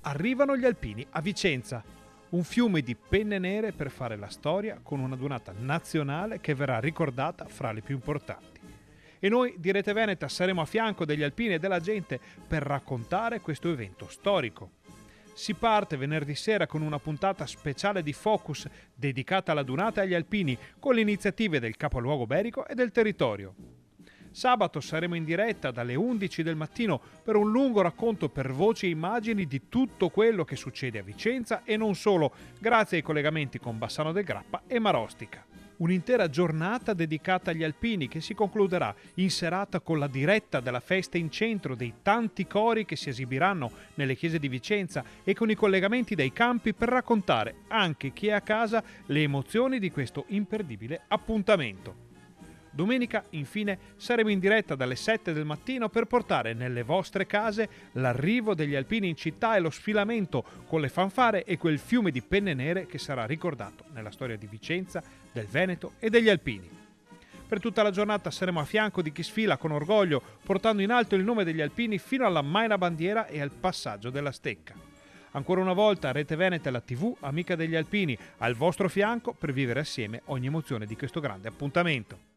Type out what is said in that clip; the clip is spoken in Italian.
Arrivano gli alpini a Vicenza, un fiume di penne nere per fare la storia con una donata nazionale che verrà ricordata fra le più importanti. E noi di Rete Veneta saremo a fianco degli alpini e della gente per raccontare questo evento storico. Si parte venerdì sera con una puntata speciale di Focus dedicata alla dunata e agli alpini con le iniziative del capoluogo berico e del territorio. Sabato saremo in diretta dalle 11 del mattino per un lungo racconto per voci e immagini di tutto quello che succede a Vicenza e non solo, grazie ai collegamenti con Bassano del Grappa e Marostica. Un'intera giornata dedicata agli alpini che si concluderà in serata con la diretta della festa in centro dei tanti cori che si esibiranno nelle chiese di Vicenza e con i collegamenti dai campi per raccontare anche chi è a casa le emozioni di questo imperdibile appuntamento. Domenica, infine, saremo in diretta dalle 7 del mattino per portare nelle vostre case l'arrivo degli alpini in città e lo sfilamento con le fanfare e quel fiume di penne nere che sarà ricordato nella storia di Vicenza, del Veneto e degli alpini. Per tutta la giornata saremo a fianco di chi sfila con orgoglio, portando in alto il nome degli alpini fino alla Maina Bandiera e al passaggio della Stecca. Ancora una volta Rete Veneta e la TV, amica degli alpini, al vostro fianco per vivere assieme ogni emozione di questo grande appuntamento.